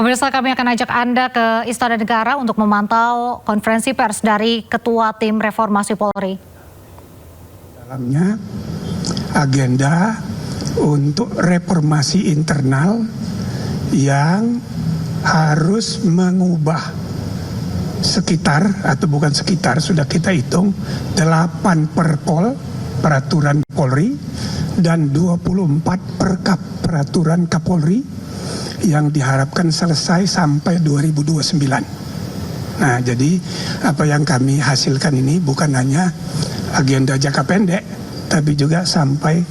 Pemirsa, kami akan ajak Anda ke Istana Negara untuk memantau konferensi pers dari Ketua Tim Reformasi Polri. Dalamnya agenda untuk reformasi internal yang harus mengubah sekitar, atau bukan sekitar, sudah kita hitung 8 perpol peraturan Polri dan 24 perkap peraturan Kapolri yang diharapkan selesai sampai 2029. Nah, jadi apa yang kami hasilkan ini bukan hanya agenda jangka pendek, tapi juga sampai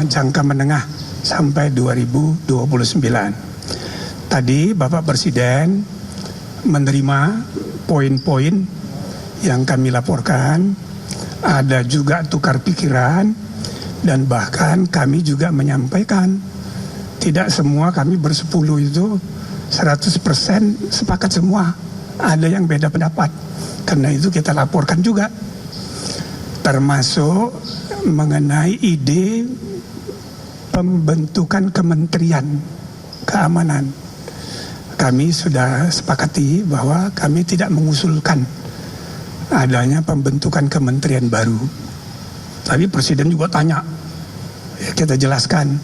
jangka menengah sampai 2029. Tadi Bapak Presiden menerima poin-poin yang kami laporkan, ada juga tukar pikiran, dan bahkan kami juga menyampaikan tidak semua kami bersepuluh itu 100% sepakat semua. Ada yang beda pendapat. Karena itu kita laporkan juga. Termasuk mengenai ide pembentukan Kementerian Keamanan. Kami sudah sepakati bahwa kami tidak mengusulkan adanya pembentukan kementerian baru. Tapi Presiden juga tanya. Ya, kita jelaskan.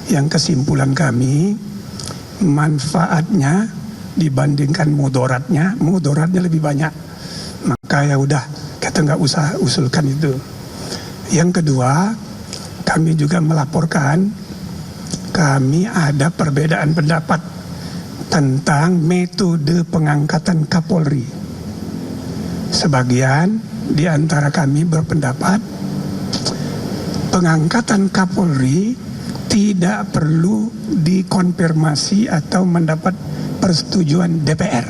Yang kesimpulan kami, manfaatnya dibandingkan mudaratnya lebih banyak. Maka ya udah, kita nggak usah usulkan itu. Yang kedua, kami juga melaporkan kami ada perbedaan pendapat tentang metode pengangkatan Kapolri. Sebagian di antara kami berpendapat pengangkatan Kapolri tidak perlu dikonfirmasi atau mendapat persetujuan DPR.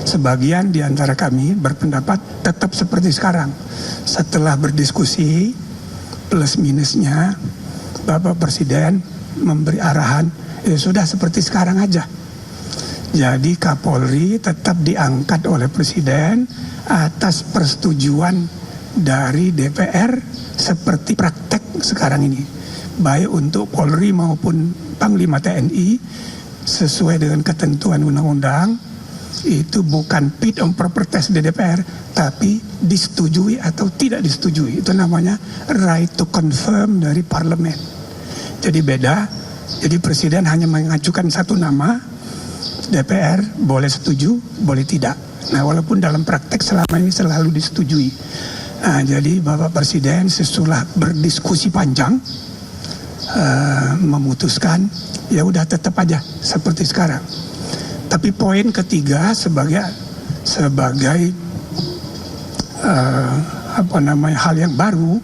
Sebagian di antara kami berpendapat tetap seperti sekarang. Setelah berdiskusi plus minusnya, Bapak Presiden memberi arahan, ya sudah seperti sekarang aja. Jadi Kapolri tetap diangkat oleh Presiden atas persetujuan dari DPR seperti praktek sekarang ini. Baik untuk Polri maupun Panglima TNI sesuai dengan ketentuan undang-undang, itu bukan fit and proper test di DPR, tapi disetujui atau tidak disetujui. Itu namanya right to confirm dari parlemen. Jadi beda. Jadi Presiden hanya mengajukan satu nama, DPR boleh setuju, boleh tidak. Nah, walaupun dalam praktek selama ini selalu disetujui. Nah, jadi Bapak Presiden sesudah berdiskusi panjang memutuskan ya udah tetap aja seperti sekarang. Tapi poin ketiga sebagai hal yang baru,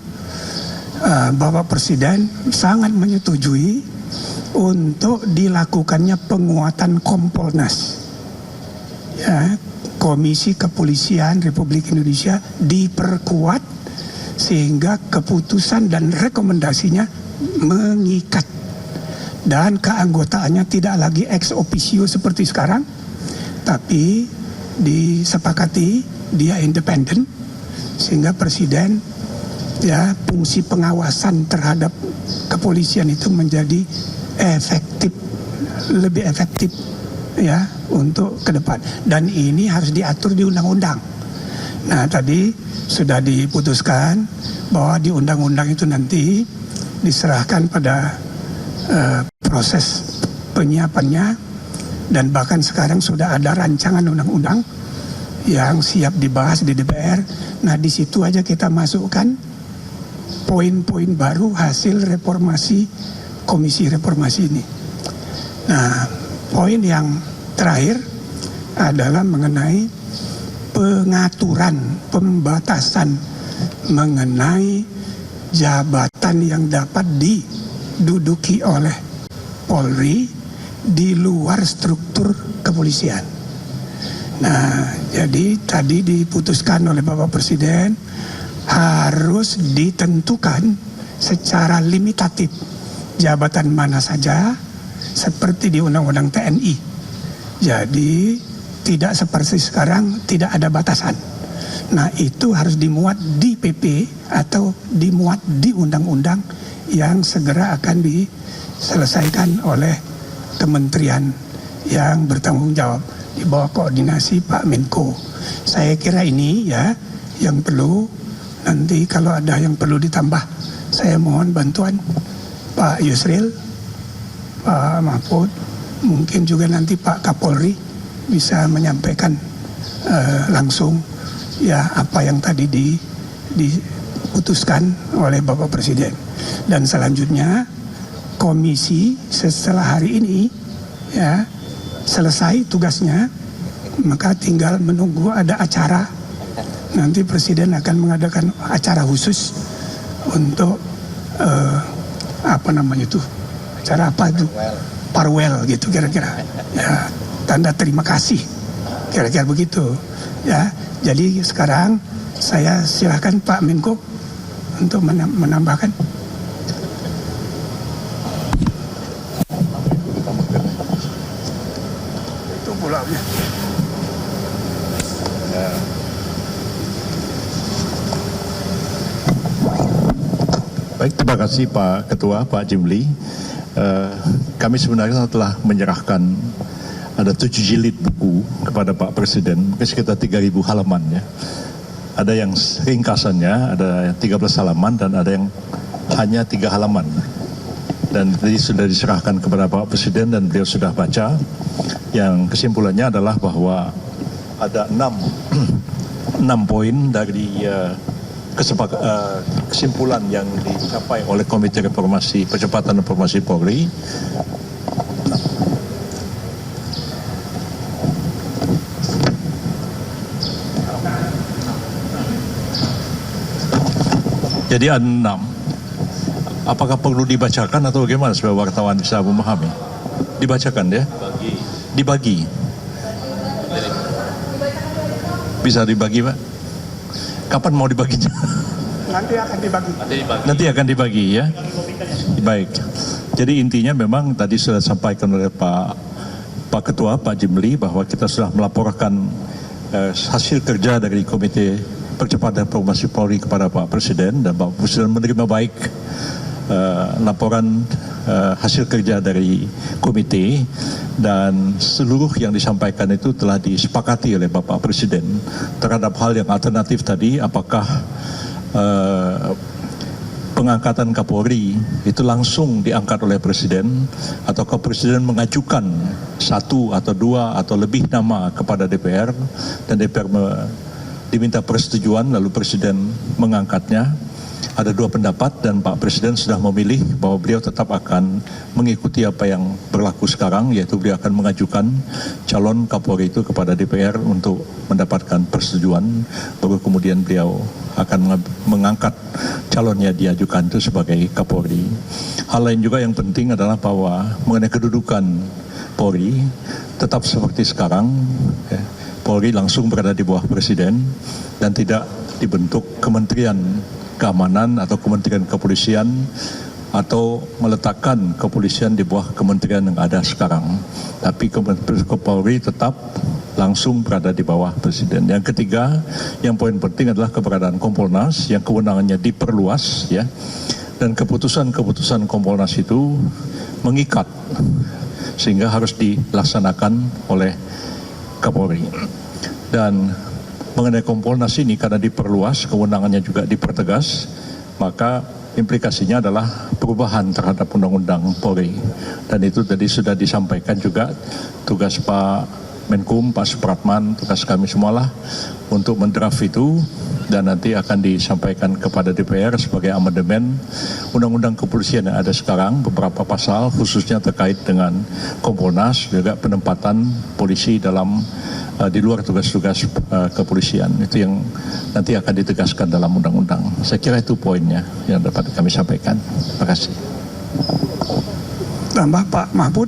Bapak Presiden sangat menyetujui untuk dilakukannya penguatan Kompolnas. Ya, Komisi Kepolisian Republik Indonesia diperkuat sehingga keputusan dan rekomendasinya mengikat dan keanggotaannya tidak lagi ex officio seperti sekarang, tapi disepakati dia independen sehingga Presiden ya fungsi pengawasan terhadap kepolisian itu menjadi lebih efektif ya untuk ke depan, dan ini harus diatur di undang-undang. Nah, tadi sudah diputuskan bahwa di undang-undang itu nanti diserahkan pada proses penyiapannya, dan bahkan sekarang sudah ada rancangan undang-undang yang siap dibahas di DPR. Nah, di situ aja kita masukkan poin-poin baru hasil reformasi Komisi Reformasi ini. Nah, poin yang terakhir adalah mengenai pengaturan, pembatasan mengenai jabatan yang dapat diduduki oleh Polri di luar struktur kepolisian. Nah, jadi tadi diputuskan oleh Bapak Presiden harus ditentukan secara limitatif jabatan mana saja seperti di Undang-Undang TNI. Jadi tidak seperti sekarang tidak ada batasan. Nah, itu harus dimuat di PP atau dimuat di undang-undang yang segera akan diselesaikan oleh Kementerian yang bertanggung jawab di bawah koordinasi Pak Menko. Saya kira ini ya yang perlu, nanti kalau ada yang perlu ditambah, saya mohon bantuan Pak Yusril, Pak Mahfud, mungkin juga nanti Pak Kapolri bisa menyampaikan langsung ya apa yang tadi diputuskan oleh Bapak Presiden. Dan selanjutnya komisi setelah hari ini ya selesai tugasnya, maka tinggal menunggu ada acara. Nanti Presiden akan mengadakan acara khusus untuk acara apa itu? Farewell gitu kira-kira. Ya, tanda terima kasih. Kira-kira begitu. Ya, jadi sekarang saya silakan Pak Menko untuk menambahkan. Itu pulaunya. Baik, terima kasih Pak Ketua, Pak Jimli. Kami sebenarnya telah menyerahkan ada 7 jilid buku kepada Pak Presiden, mungkin sekitar 3.000 halaman ya. Ada yang ringkasannya, ada 13 halaman dan ada yang hanya 3 halaman. Dan tadi sudah diserahkan kepada Pak Presiden dan beliau sudah baca. Yang kesimpulannya adalah bahwa ada 6 poin dari kesimpulan yang dicapai oleh Komite Reformasi Percepatan Reformasi Polri. Jadi ada 6. Apakah perlu dibacakan atau bagaimana supaya wartawan bisa memahami? Dibacakan ya? Dibagi. Bisa dibagi, Pak? Kapan mau dibaginya? Nanti akan dibagi. Nanti akan dibagi ya. Baik. Jadi intinya memang tadi sudah disampaikan oleh Pak Ketua, Pak Jimli, bahwa kita sudah melaporkan hasil kerja dari Komite Percepatan Reformasi Polri kepada Pak Presiden, dan Pak Presiden menerima baik laporan hasil kerja dari komite, dan seluruh yang disampaikan itu telah disepakati oleh Bapak Presiden terhadap hal yang alternatif tadi, apakah pengangkatan Kapolri itu langsung diangkat oleh Presiden ataukah Presiden mengajukan 1 atau 2 atau lebih nama kepada DPR dan DPR diminta persetujuan lalu Presiden mengangkatnya. Ada 2 pendapat dan Pak Presiden sudah memilih bahwa beliau tetap akan mengikuti apa yang berlaku sekarang, yaitu beliau akan mengajukan calon Kapolri itu kepada DPR untuk mendapatkan persetujuan, baru kemudian beliau akan mengangkat calonnya diajukan itu sebagai Kapolri. Hal lain juga yang penting adalah bahwa mengenai kedudukan Polri tetap seperti sekarang, ya. Polri langsung berada di bawah Presiden dan tidak dibentuk Kementerian Keamanan atau Kementerian Kepolisian atau meletakkan kepolisian di bawah kementerian yang ada sekarang. Tapi Polri tetap langsung berada di bawah Presiden. Yang ketiga, yang poin penting adalah keberadaan Kompolnas yang kewenangannya diperluas ya. Dan keputusan-keputusan Kompolnas itu mengikat sehingga harus dilaksanakan oleh Kapolri. Dan mengenai Kompolnas ini karena diperluas, kewenangannya juga dipertegas, maka implikasinya adalah perubahan terhadap Undang-Undang Polri. Dan itu tadi sudah disampaikan juga tugas Pak Menkum, Pak Supratman, tugas kami semualah untuk mendraft itu dan nanti akan disampaikan kepada DPR sebagai amandemen Undang-Undang Kepolisian yang ada sekarang, beberapa pasal khususnya terkait dengan Kompolnas, juga penempatan polisi dalam di luar tugas-tugas kepolisian. Itu yang nanti akan ditegaskan dalam undang-undang. Saya kira itu poinnya yang dapat kami sampaikan. Terima kasih. Tambah Pak Mahfud.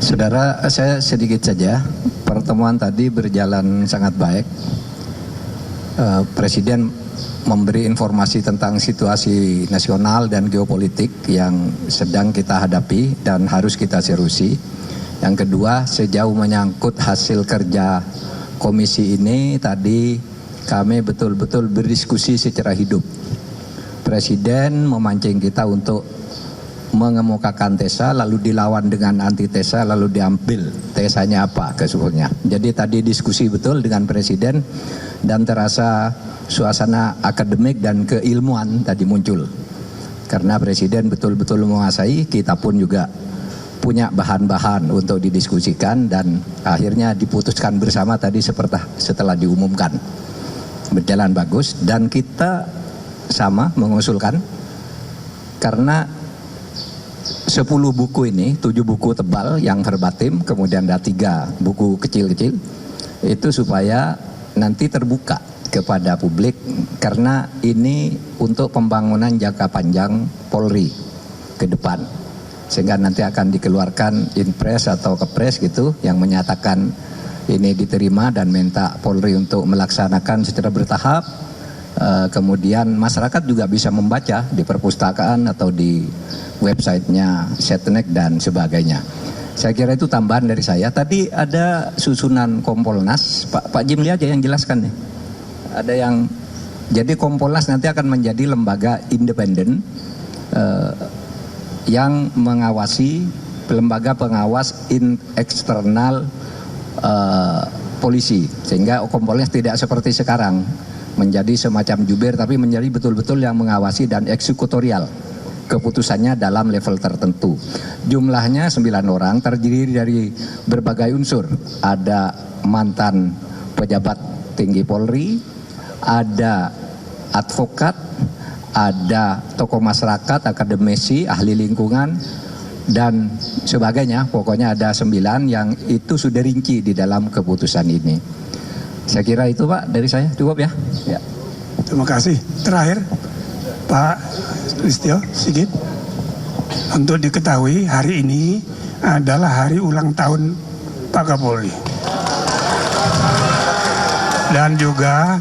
Saudara, saya sedikit saja. Pertemuan tadi berjalan sangat baik. Presiden memberi informasi tentang situasi nasional dan geopolitik yang sedang kita hadapi dan harus kita seriusi. Yang kedua, sejauh menyangkut hasil kerja komisi ini, tadi kami betul-betul berdiskusi secara hidup. Presiden memancing kita untuk mengemukakan tesa lalu dilawan dengan antitesa lalu diambil tesanya apa keseluruhannya. Jadi tadi diskusi betul dengan Presiden dan terasa suasana akademik dan keilmuan tadi muncul. Karena Presiden betul-betul menguasai, kita pun juga punya bahan-bahan untuk didiskusikan dan akhirnya diputuskan bersama tadi setelah diumumkan. Berjalan bagus dan kita sama mengusulkan karena 10 buku ini, 7 buku tebal yang verbatim, kemudian ada 3 buku kecil-kecil, itu supaya nanti terbuka kepada publik karena ini untuk pembangunan jangka panjang Polri ke depan. Sehingga nanti akan dikeluarkan inpres atau kepres gitu yang menyatakan ini diterima dan minta Polri untuk melaksanakan secara bertahap. Kemudian masyarakat juga bisa membaca di perpustakaan atau di websitenya Setnek dan sebagainya. Saya kira itu tambahan dari saya. Tadi ada susunan Kompolnas, Pak Jimli aja yang jelaskan nih. Ada yang jadi Kompolnas nanti akan menjadi lembaga independen yang mengawasi, lembaga pengawas eksternal polisi, sehingga Kompolnas tidak seperti sekarang menjadi semacam jubir, tapi menjadi betul-betul yang mengawasi dan eksekutorial keputusannya dalam level tertentu. Jumlahnya 9 orang, terdiri dari berbagai unsur. Ada mantan pejabat tinggi Polri, ada advokat, ada tokoh masyarakat, akademisi, ahli lingkungan, dan sebagainya. Pokoknya ada 9 yang itu sudah rinci di dalam keputusan ini. Saya kira itu Pak dari saya, cukup ya. Terima kasih. Terakhir Pak Listio Sigit, untuk diketahui hari ini adalah hari ulang tahun Pak Kapolri dan juga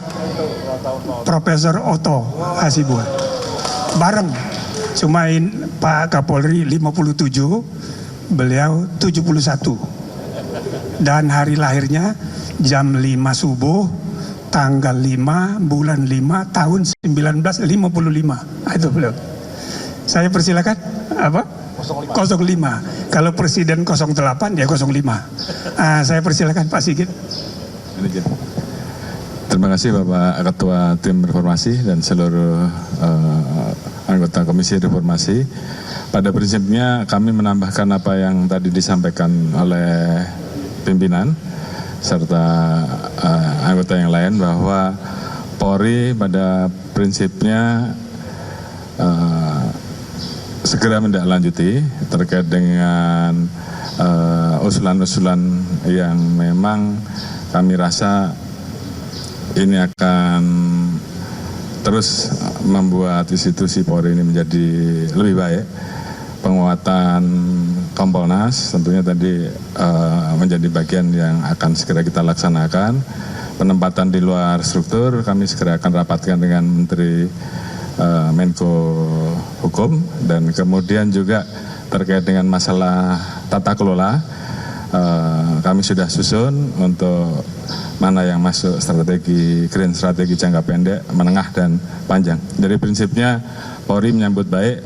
Profesor Otto Hasibuan. Bareng, cuma Pak Kapolri 57, beliau 71. Dan hari lahirnya jam 5 subuh, tanggal 5, bulan 5, tahun 1955. Itu beliau. Saya persilakan, apa? 05. Kalau Presiden 08, ya 05. Saya persilakan Pak Sigit. Terima kasih Bapak Ketua Tim Reformasi dan seluruh anggota Komisi Reformasi. Pada prinsipnya kami menambahkan apa yang tadi disampaikan oleh pimpinan serta anggota yang lain bahwa Polri pada prinsipnya segera menindaklanjuti terkait dengan usulan-usulan yang memang kami rasa ini akan terus membuat institusi Polri ini menjadi lebih baik. Penguatan Kompolnas tentunya tadi menjadi bagian yang akan segera kita laksanakan. Penempatan di luar struktur kami segera akan rapatkan dengan Menteri Menko Hukum, dan kemudian juga terkait dengan masalah tata kelola kami sudah susun untuk mana yang masuk strategi green, strategi jangka pendek, menengah dan panjang. Jadi prinsipnya Polri menyambut baik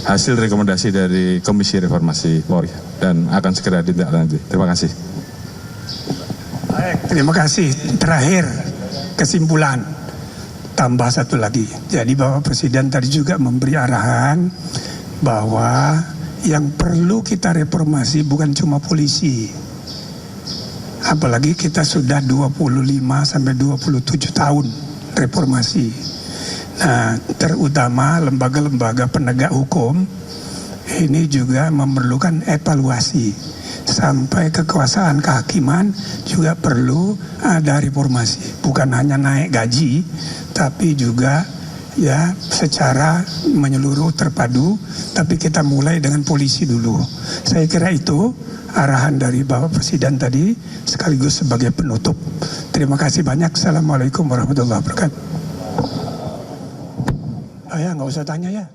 hasil rekomendasi dari Komisi Reformasi Polri dan akan segera ditindaklanjuti. Terima kasih. Baik, terima kasih. Terakhir kesimpulan, tambah satu lagi. Jadi Bapak Presiden tadi juga memberi arahan bahwa yang perlu kita reformasi bukan cuma polisi. Apalagi kita sudah 25 sampai 27 tahun reformasi. Nah, terutama lembaga-lembaga penegak hukum ini juga memerlukan evaluasi. Sampai kekuasaan kehakiman juga perlu ada reformasi. Bukan hanya naik gaji, tapi juga ya secara menyeluruh terpadu, tapi kita mulai dengan polisi dulu. Saya kira itu arahan dari Bapak Presiden tadi sekaligus sebagai penutup. Terima kasih banyak. Assalamualaikum warahmatullahi wabarakatuh. Ya nggak usah tanya ya.